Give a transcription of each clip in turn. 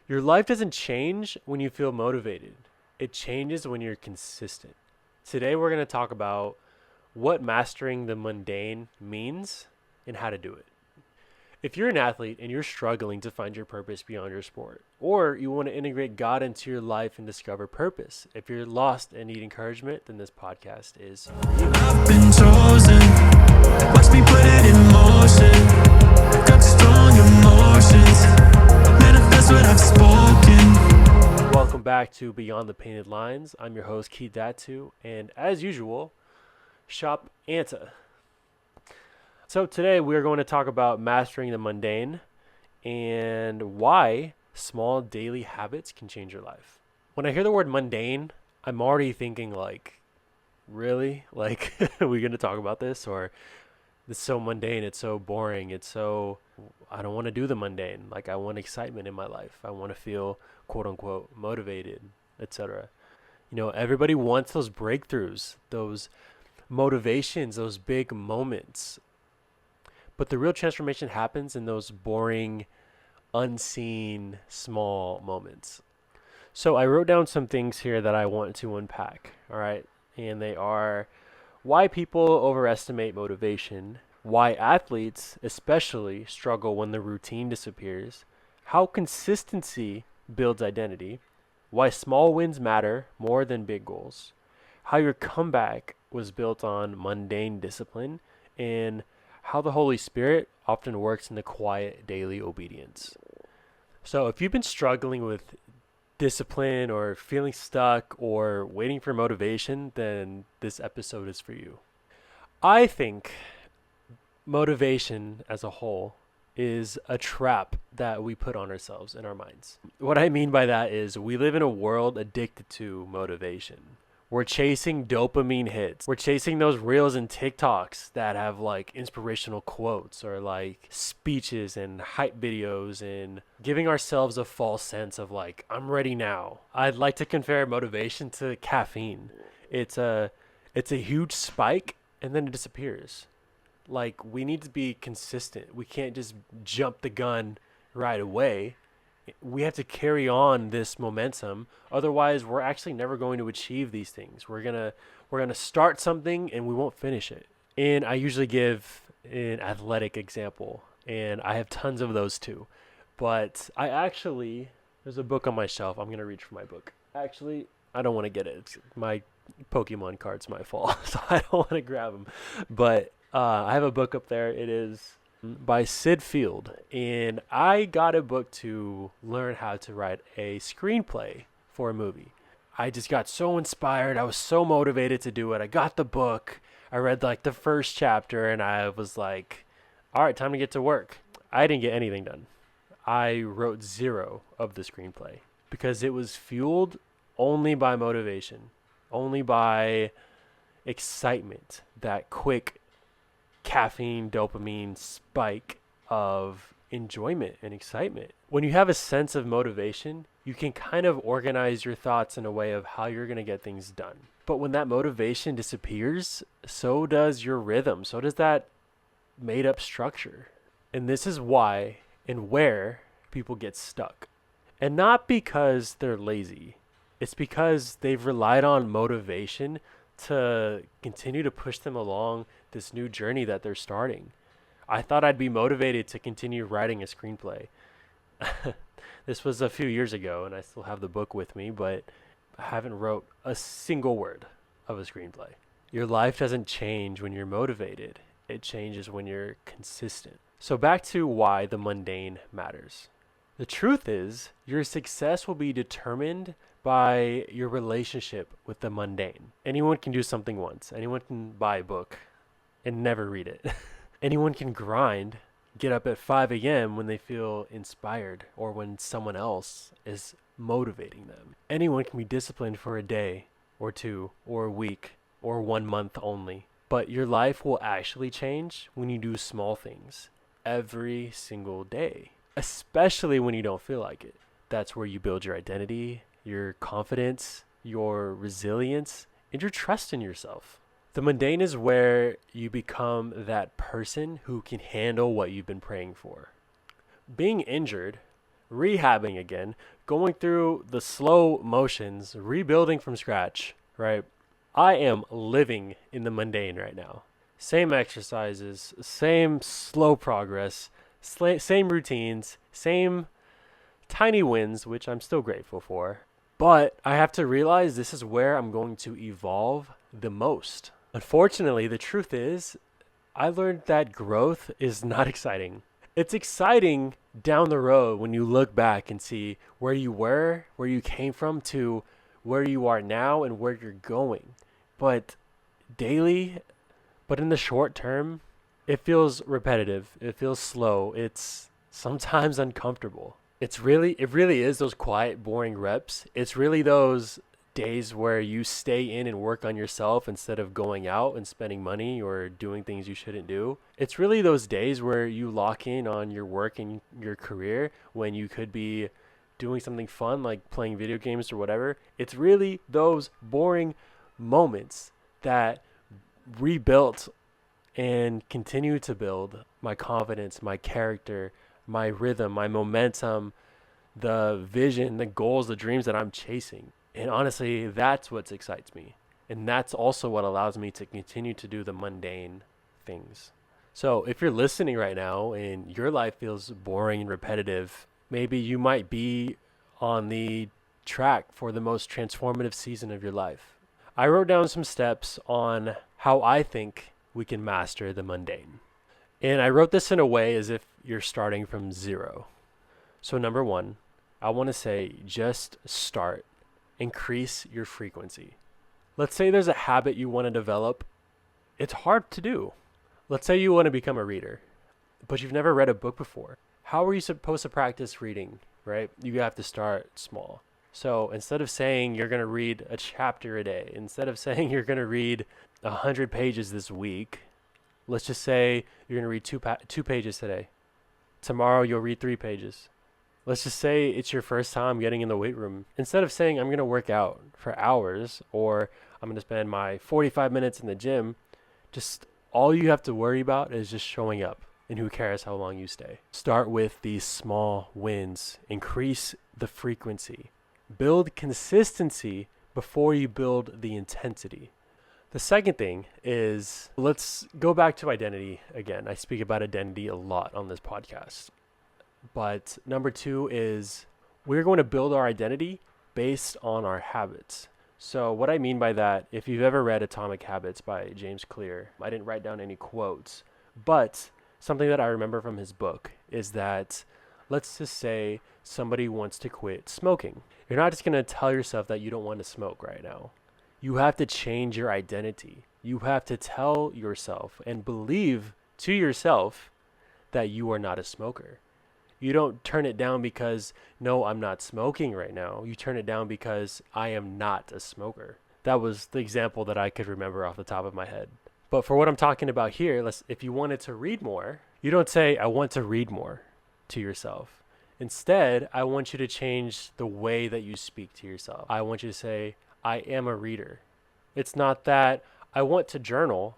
Your life doesn't change when you feel motivated. It changes when you're consistent. Today we're going to talk about what mastering the mundane means and how to do it. If you're an athlete and you're struggling to find your purpose beyond your sport, or you want to integrate God into your life and discover purpose, if you're lost and need encouragement, then this podcast is for you. I've been chosen. Watch me put it in motion. Got strong emotions. Manifest what I've spoken. Welcome back to Beyond the Painted Lines. I'm your host, Keith Datu, and as usual, Shop Anta. So today we're going to talk about mastering the mundane and why small daily habits can change your life. When I hear the word mundane, I'm already thinking like, really? Like, are we going to talk about this? Or it's so mundane, it's so boring, I don't want to do the mundane. Like, I want excitement in my life. I want to feel, quote unquote, motivated, etc. You know, everybody wants those breakthroughs, those motivations, those big moments. But the real transformation happens in those boring, unseen, small moments. So I wrote down some things here that I want to unpack, all right? And they are why people overestimate motivation, why athletes especially struggle when the routine disappears, how consistency builds identity, why small wins matter more than big goals, how your comeback was built on mundane discipline, and how the Holy Spirit often works in the quiet daily obedience. So if you've been struggling with discipline or feeling stuck or waiting for motivation, then this episode is for you. I think motivation as a whole is a trap that we put on ourselves in our minds. What I mean by that is we live in a world addicted to motivation. We're chasing dopamine hits. We're chasing those reels and TikToks that have like inspirational quotes or like speeches and hype videos and giving ourselves a false sense of like, I'm ready now. I'd like to compare motivation to caffeine. It's a huge spike and then it disappears. Like, we need to be consistent. We can't just jump the gun right away. We have to carry on this momentum. Otherwise, we're actually never going to achieve these things. We're gonna start something and we won't finish it. And I usually give an athletic example, and I have tons of those too. But there's a book on my shelf. I'm gonna reach for my book. Actually, I don't want to get it. My Pokemon cards might fall, so I don't want to grab them. But I have a book up there. It is by Sid Field, and I got a book to learn how to write a screenplay for a movie. I just got so inspired. I was so motivated to do it. I got the book. I read like the first chapter and I was like, all right, time to get to work. I didn't get anything done. I wrote zero of the screenplay because it was fueled only by motivation, only by excitement, that quick caffeine, dopamine spike of enjoyment and excitement. When you have a sense of motivation, you can kind of organize your thoughts in a way of how you're going to get things done. But when that motivation disappears, so does your rhythm. So does that made up structure. And this is why and where people get stuck. And not because they're lazy. It's because they've relied on motivation to continue to push them along this new journey that they're starting. I thought I'd be motivated to continue writing a screenplay. This was a few years ago, and I still have the book with me, but I haven't wrote a single word of a screenplay. Your life doesn't change when you're motivated. It changes when you're consistent. So back to why the mundane matters. The truth is, your success will be determined by your relationship with the mundane. Anyone can do something once. Anyone can buy a book and never read it. Anyone can grind, get up at 5 a.m. when they feel inspired or when someone else is motivating them. Anyone can be disciplined for a day or two or a week or 1 month only. But your life will actually change when you do small things every single day, especially when you don't feel like it. That's where you build your identity, your confidence, your resilience, and your trust in yourself. The mundane is where you become that person who can handle what you've been praying for. Being injured rehabbing again, going through the slow motions, rebuilding from scratch, right? I am living in the mundane right now. Same exercises, same slow progress, same routines, same tiny wins, which I'm still grateful for. But I have to realize this is where I'm going to evolve the most. Unfortunately, the truth is, I learned that growth is not exciting. It's exciting down the road when you look back and see where you were, where you came from, to where you are now and where you're going. But daily, but in the short term, it feels repetitive. It feels slow. It's sometimes uncomfortable. It really is those quiet, boring reps. It's really those days where you stay in and work on yourself instead of going out and spending money or doing things you shouldn't do. It's really those days where you lock in on your work and your career when you could be doing something fun like playing video games or whatever. It's really those boring moments that rebuilt and continue to build my confidence, my character, my rhythm, my momentum, the vision, the goals, the dreams that I'm chasing. And honestly, that's what excites me. And that's also what allows me to continue to do the mundane things. So if you're listening right now and your life feels boring and repetitive, maybe you might be on the track for the most transformative season of your life. I wrote down some steps on how I think we can master the mundane. And I wrote this in a way as if you're starting from zero. So number one, I want to say just start. Increase your frequency. Let's say there's a habit you want to develop. It's hard to do. Let's say you want to become a reader, but you've never read a book before. How are you supposed to practice reading, right? You have to start small. So instead of saying you're going to read a chapter a day, instead of saying you're going to read 100 pages this week, let's just say you're going to read two pages today. Tomorrow you'll read 3 pages. Let's just say it's your first time getting in the weight room. Instead of saying I'm going to work out for hours or I'm going to spend my 45 minutes in the gym, just all you have to worry about is just showing up, and who cares how long you stay. Start with these small wins. Increase the frequency. Build consistency before you build the intensity. The second thing is, let's go back to identity again. I speak about identity a lot on this podcast. But number 2 is we're going to build our identity based on our habits. So what I mean by that, if you've ever read Atomic Habits by James Clear, I didn't write down any quotes, but something that I remember from his book is that, let's just say somebody wants to quit smoking. You're not just going to tell yourself that you don't want to smoke right now. You have to change your identity. You have to tell yourself and believe to yourself that you are not a smoker. You don't turn it down because, no, I'm not smoking right now. You turn it down because I am not a smoker. That was the example that I could remember off the top of my head. But for what I'm talking about here, if you wanted to read more, you don't say, I want to read more to yourself. Instead, I want you to change the way that you speak to yourself. I want you to say, I am a reader. It's not that I want to journal.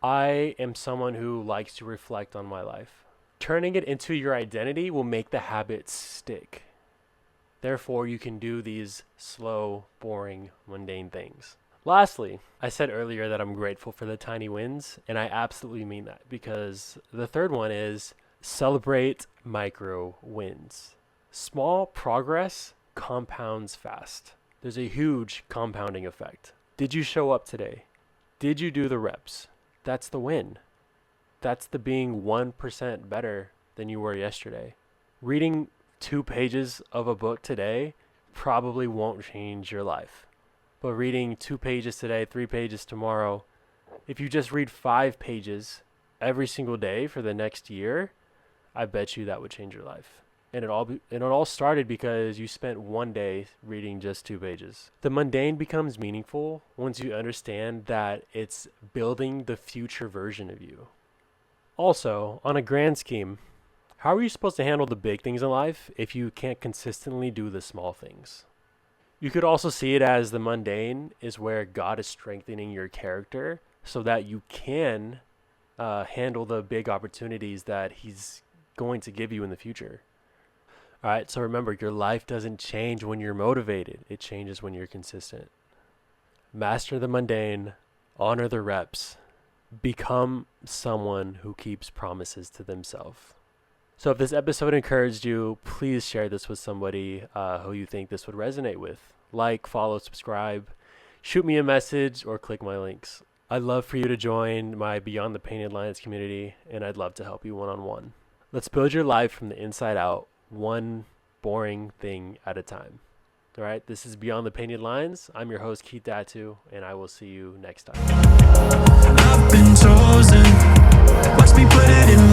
I am someone who likes to reflect on my life. Turning it into your identity will make the habits stick. Therefore, you can do these slow, boring, mundane things. Lastly, I said earlier that I'm grateful for the tiny wins, and I absolutely mean that, because the third one is celebrate micro wins. Small progress compounds fast. There's a huge compounding effect. Did you show up today? Did you do the reps? That's the win. That's the being 1% better than you were yesterday. Reading 2 pages of a book today probably won't change your life. But reading 2 pages today, 3 pages tomorrow, if you just read 5 pages every single day for the next year, I bet you that would change your life. And it all started because you spent 1 day reading just 2 pages. The mundane becomes meaningful once you understand that it's building the future version of you. Also, on a grand scheme, how are you supposed to handle the big things in life if you can't consistently do the small things? You could also see it as the mundane is where God is strengthening your character so that you can handle the big opportunities that He's going to give you in the future. All right, so remember, your life doesn't change when you're motivated, it changes when you're consistent. Master the mundane, honor the reps, become someone who keeps promises to themselves. So if this episode encouraged you, please share this with somebody who you think this would resonate with. Like, follow, subscribe, shoot me a message, or click my links. I'd love for you to join my Beyond the Painted Lines community, and I'd love to help you one-on-one. Let's build your life from the inside out, one boring thing at a time. All right, this is Beyond the Painted Lines. I'm your host, Keith Datu, and I will see you next time. I've been chosen. Watch me put it in